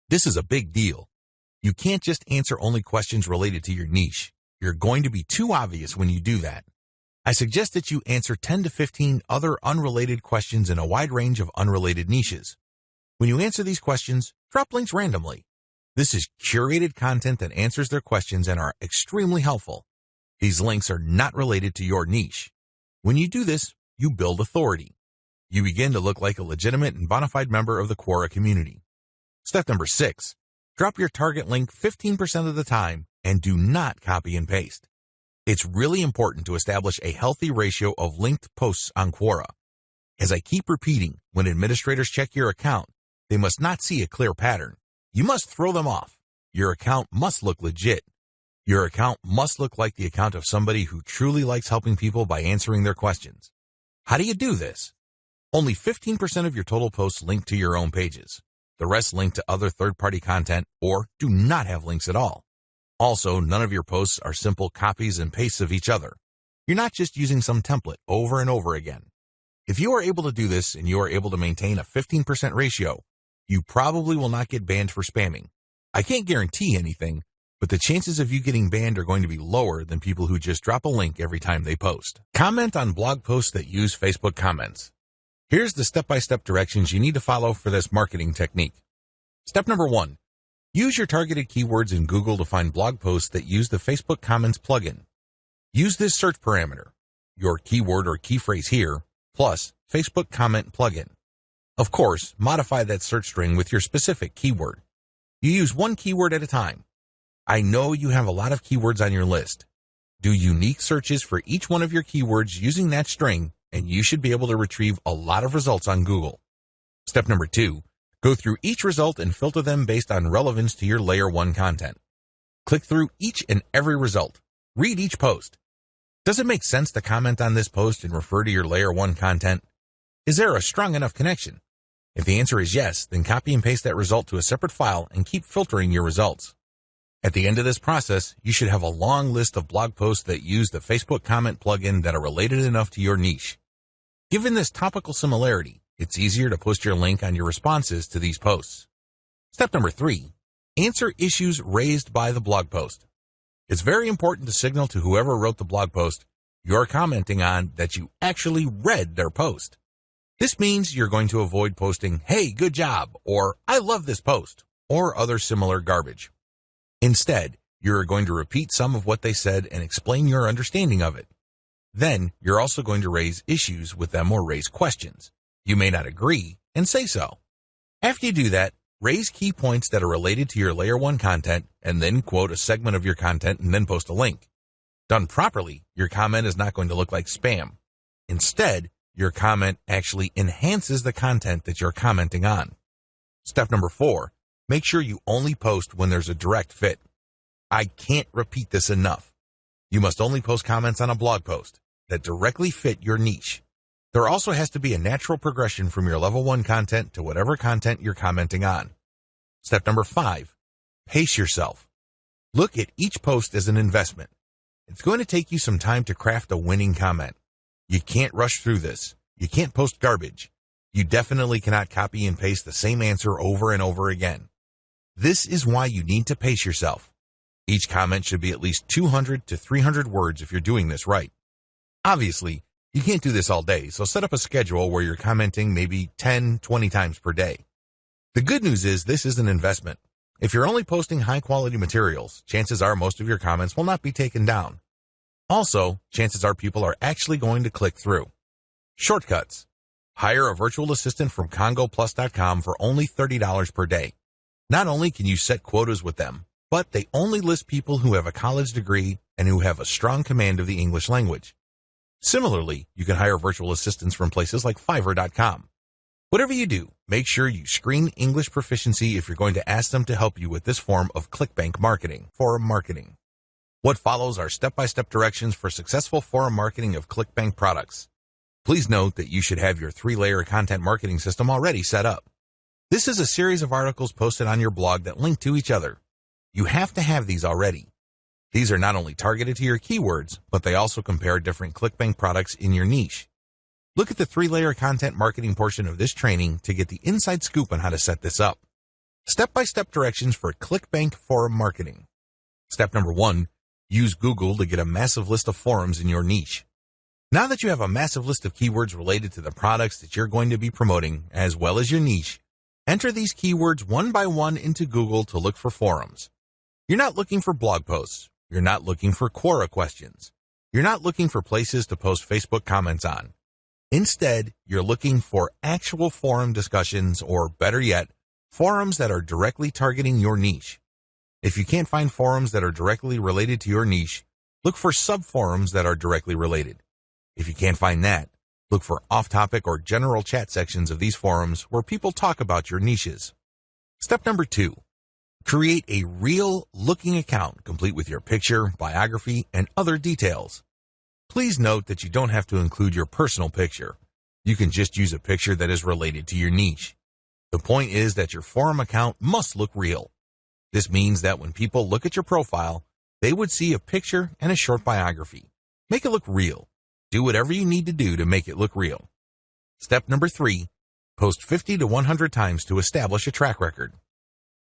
This is a big deal. You can't just answer only questions related to your niche. You're going to be too obvious when you do that. I suggest that you answer 10 to 15 other unrelated questions in a wide range of unrelated niches. When you answer these questions, drop links randomly. This is curated content that answers their questions and are extremely helpful. These links are not related to your niche. When you do this, you build authority. You begin to look like a legitimate and bona fide member of the Quora community. Step number 6, drop your target link 15% of the time and do not copy and paste. It's really important to establish a healthy ratio of linked posts on Quora. As I keep repeating, when administrators check your account, they must not see a clear pattern. You must throw them off. Your account must look legit. Your account must look like the account of somebody who truly likes helping people by answering their questions. How do you do this? Only 15% of your total posts link to your own pages. The rest link to other third-party content or do not have links at all. Also, none of your posts are simple copies and pastes of each other. You're not just using some template over and over again. If you are able to do this and you are able to maintain a 15% ratio, you probably will not get banned for spamming. I can't guarantee anything, but the chances of you getting banned are going to be lower than people who just drop a link every time they post. Comment on blog posts that use Facebook comments. Here's the step-by-step directions you need to follow for this marketing technique. Step number 1, use your targeted keywords in Google to find blog posts that use the Facebook Comments plugin. Use this search parameter, your keyword or key phrase here, plus Facebook Comment plugin. Of course, modify that search string with your specific keyword. You use one keyword at a time. I know you have a lot of keywords on your list. Do unique searches for each one of your keywords using that string, and you should be able to retrieve a lot of results on Google. Step number 2, go through each result and filter them based on relevance to your Layer 1 content. Click through each and every result. Read each post. Does it make sense to comment on this post and refer to your Layer 1 content? Is there a strong enough connection? If the answer is yes, then copy and paste that result to a separate file and keep filtering your results. At the end of this process, you should have a long list of blog posts that use the Facebook Comment plugin that are related enough to your niche. Given this topical similarity, it's easier to post your link on your responses to these posts. Step number 3, answer issues raised by the blog post. It's very important to signal to whoever wrote the blog post you're commenting on that you actually read their post. This means you're going to avoid posting, "Hey, good job," or "I love this post," or other similar garbage. Instead, you're going to repeat some of what they said and explain your understanding of it. Then, you're also going to raise issues with them or raise questions. You may not agree, and say so. After you do that, raise key points that are related to your Layer 1 content, and then quote a segment of your content and then post a link. Done properly, your comment is not going to look like spam. Instead, your comment actually enhances the content that you're commenting on. Step number 4, make sure you only post when there's a direct fit. I can't repeat this enough. You must only post comments on a blog post that directly fit your niche. There also has to be a natural progression from your level 1 content to whatever content you're commenting on. Step number 5, pace yourself. Look at each post as an investment. It's going to take you some time to craft a winning comment. You can't rush through this. You can't post garbage. You definitely cannot copy and paste the same answer over and over again. This is why you need to pace yourself. Each comment should be at least 200 to 300 words if you're doing this right. Obviously, you can't do this all day, so set up a schedule where you're commenting maybe 10, 20 times per day. The good news is this is an investment. If you're only posting high-quality materials, chances are most of your comments will not be taken down. Also, chances are people are actually going to click through. Shortcuts. Hire a virtual assistant from CongoPlus.com for only $30 per day. Not only can you set quotas with them, but they only list people who have a college degree and who have a strong command of the English language. Similarly, you can hire virtual assistants from places like Fiverr.com. Whatever you do, make sure you screen English proficiency if you're going to ask them to help you with this form of ClickBank marketing, forum marketing. What follows are step-by-step directions for successful forum marketing of ClickBank products. Please note that you should have your 3-layer content marketing system already set up. This is a series of articles posted on your blog that link to each other. You have to have these already. These are not only targeted to your keywords, but they also compare different ClickBank products in your niche. Look at the 3-layer content marketing portion of this training to get the inside scoop on how to set this up. Step-by-step directions for ClickBank forum marketing. Step number 1, use Google to get a massive list of forums in your niche. Now that you have a massive list of keywords related to the products that you're going to be promoting, as well as your niche, enter these keywords one by one into Google to look for forums. You're not looking for blog posts. You're not looking for Quora questions. You're not looking for places to post Facebook comments on. Instead, you're looking for actual forum discussions, or better yet, forums that are directly targeting your niche. If you can't find forums that are directly related to your niche, look for sub-forums that are directly related. If you can't find that, look for off-topic or general chat sections of these forums where people talk about your niches. Step number 2, create a real-looking account complete with your picture, biography, and other details. Please note that you don't have to include your personal picture. You can just use a picture that is related to your niche. The point is that your forum account must look real. This means that when people look at your profile, they would see a picture and a short biography. Make it look real. Do whatever you need to do to make it look real. Step number 3, post 50 to 100 times to establish a track record.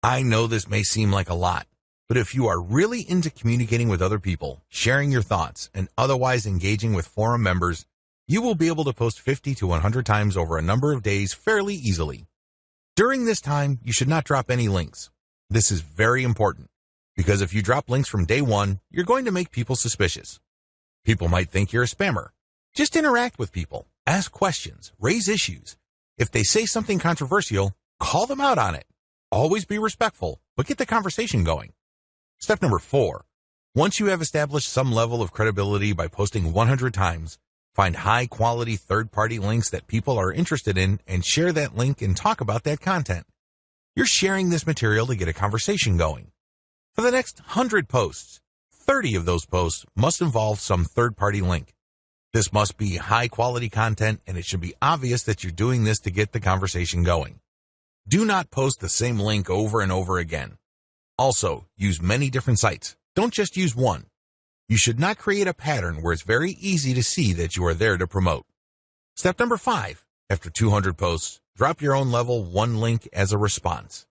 I know this may seem like a lot, but if you are really into communicating with other people, sharing your thoughts, and otherwise engaging with forum members, you will be able to post 50 to 100 times over a number of days fairly easily. During this time, you should not drop any links. This is very important, because if you drop links from day 1, you're going to make people suspicious. People might think you're a spammer. Just interact with people, ask questions, raise issues. If they say something controversial, call them out on it. Always be respectful, but get the conversation going. Step number 4, once you have established some level of credibility by posting 100 times, find high-quality third-party links that people are interested in and share that link and talk about that content. You're sharing this material to get a conversation going. For the next 100 posts, 30 of those posts must involve some third-party link. This must be high-quality content, and it should be obvious that you're doing this to get the conversation going. Do not post the same link over and over again. Also, use many different sites. Don't just use one. You should not create a pattern where it's very easy to see that you are there to promote. Step number 5, after 200 posts, drop your own level 1 link as a response.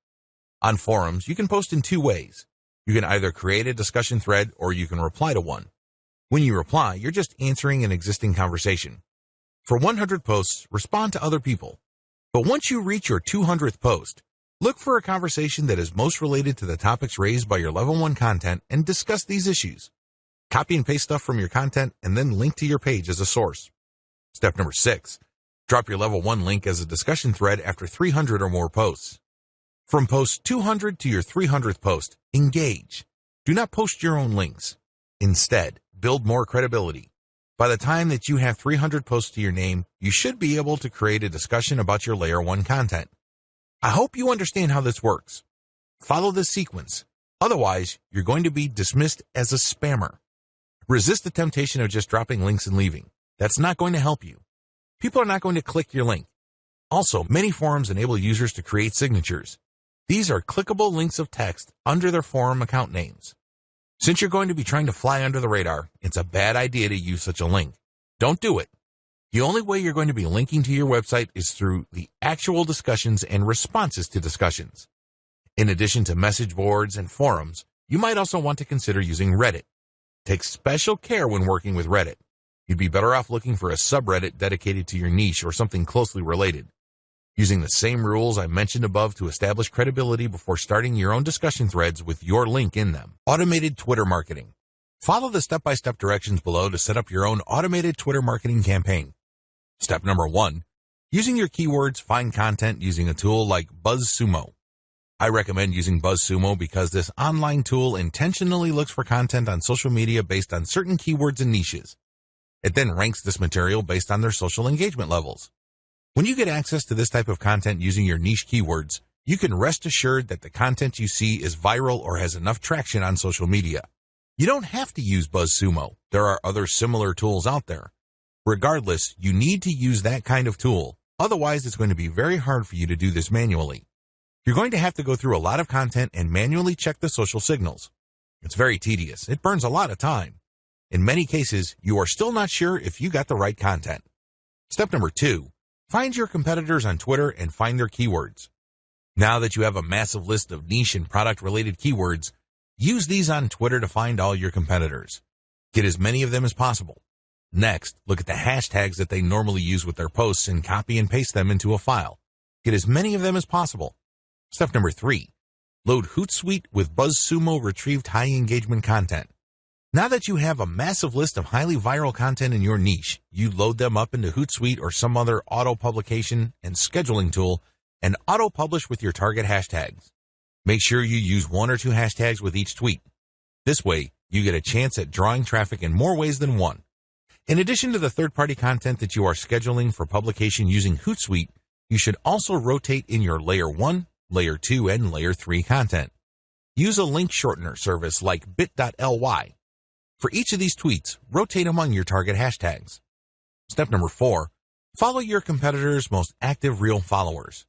On forums, you can post in 2 ways. You can either create a discussion thread or you can reply to one. When you reply, you're just answering an existing conversation. For 100 posts, respond to other people. But once you reach your 200th post, look for a conversation that is most related to the topics raised by your level 1 content and discuss these issues. Copy and paste stuff from your content and then link to your page as a source. Step number 6, drop your level 1 link as a discussion thread after 300 or more posts. From post 200 to your 300th post, engage. Do not post your own links. Instead, build more credibility. By the time that you have 300 posts to your name, you should be able to create a discussion about your layer 1 content. I hope you understand how this works. Follow this sequence. Otherwise, you're going to be dismissed as a spammer. Resist the temptation of just dropping links and leaving. That's not going to help you. People are not going to click your link. Also, many forums enable users to create signatures. These are clickable links of text under their forum account names. Since you're going to be trying to fly under the radar, it's a bad idea to use such a link. Don't do it. The only way you're going to be linking to your website is through the actual discussions and responses to discussions. In addition to message boards and forums, you might also want to consider using Reddit. Take special care when working with Reddit. You'd be better off looking for a subreddit dedicated to your niche or something closely related. Using the same rules I mentioned above to establish credibility before starting your own discussion threads with your link in them. Automated Twitter marketing. Follow the step-by-step directions below to set up your own automated Twitter marketing campaign. Step number 1, Using your keywords, find content using a tool like BuzzSumo. I recommend using BuzzSumo because this online tool intentionally looks for content on social media based on certain keywords and niches. It then ranks this material based on their social engagement levels. When you get access to this type of content using your niche keywords, you can rest assured that the content you see is viral or has enough traction on social media. You don't have to use BuzzSumo. There are other similar tools out there. Regardless, you need to use that kind of tool. Otherwise, it's going to be very hard for you to do this manually. You're going to have to go through a lot of content and manually check the social signals. It's very tedious. It burns a lot of time. In many cases, you are still not sure if you got the right content. Step number 2, find your competitors on Twitter and find their keywords. Now that you have a massive list of niche and product-related keywords, use these on Twitter to find all your competitors. Get as many of them as possible. Next, look at the hashtags that they normally use with their posts and copy and paste them into a file. Get as many of them as possible. Step number 3, load Hootsuite with BuzzSumo retrieved high engagement content. Now that you have a massive list of highly viral content in your niche, you load them up into Hootsuite or some other auto-publication and scheduling tool and auto-publish with your target hashtags. Make sure you use 1 or 2 hashtags with each tweet. This way, you get a chance at drawing traffic in more ways than one. In addition to the third-party content that you are scheduling for publication using Hootsuite, you should also rotate in your Layer 1, Layer 2, and Layer 3 content. Use a link shortener service like bit.ly. For each of these tweets, rotate among your target hashtags. Step number 4, follow your competitors' most active real followers.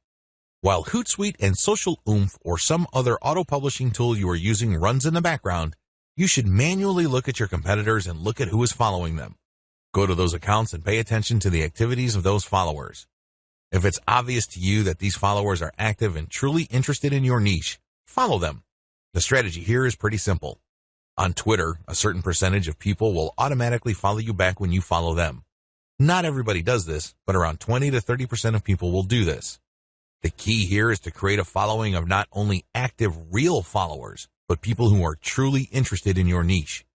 While Hootsuite and Social Oomph or some other auto-publishing tool you are using runs in the background, you should manually look at your competitors and look at who is following them. Go to those accounts and pay attention to the activities of those followers. If it's obvious to you that these followers are active and truly interested in your niche, follow them. The strategy here is pretty simple. On Twitter, a certain percentage of people will automatically follow you back when you follow them. Not everybody does this, but around 20 to 30% of people will do this. The key here is to create a following of not only active, real followers, but people who are truly interested in your niche.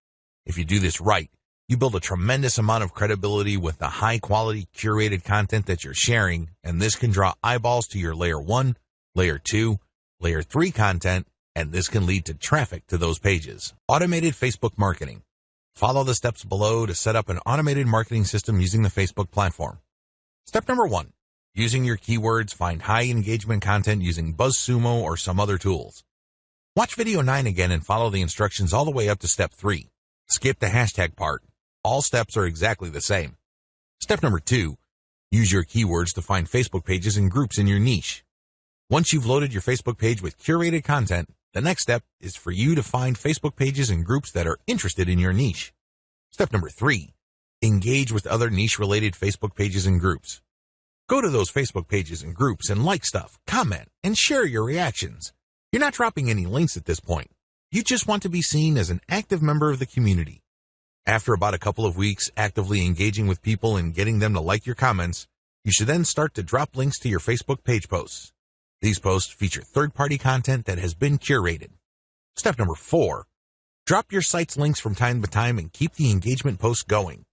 If you do this right, you build a tremendous amount of credibility with the high-quality, curated content that you're sharing, and this can draw eyeballs to your Layer 1, Layer 2, Layer 3 content, and this can lead to traffic to those pages. Automated Facebook marketing. Follow the steps below to set up an automated marketing system using the Facebook platform. Step number 1. Using your keywords, find high engagement content using BuzzSumo or some other tools. Watch video 9 again and follow the instructions all the way up to step 3. Skip the hashtag part. All steps are exactly the same. Step number 2. Use your keywords to find Facebook pages and groups in your niche. Once you've loaded your Facebook page with curated content, the next step is for you to find Facebook pages and groups that are interested in your niche. Step number 3. Engage with other niche-related Facebook pages and groups. Go to those Facebook pages and groups and like stuff, comment, and share your reactions. You're not dropping any links at this point. You just want to be seen as an active member of the community. After about a couple of weeks actively engaging with people and getting them to like your comments, you should then start to drop links to your Facebook page posts. These posts feature third-party content that has been curated. Step number 4. Drop your site's links from time to time and keep the engagement posts going.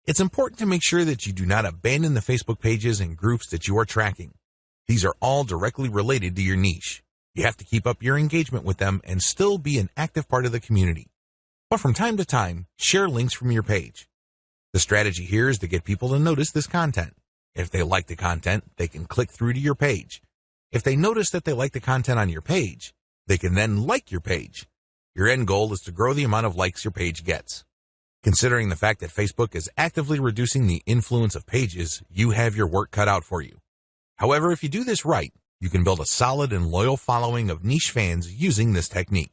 It's important to make sure that you do not abandon the Facebook pages and groups that you are tracking. These are all directly related to your niche. You have to keep up your engagement with them and still be an active part of the community. But from time to time, share links from your page. The strategy here is to get people to notice this content. If they like the content, they can click through to your page. If they notice that they like the content on your page, they can then like your page. Your end goal is to grow the amount of likes your page gets. Considering the fact that Facebook is actively reducing the influence of pages, you have your work cut out for you. However, if you do this right, you can build a solid and loyal following of niche fans using this technique.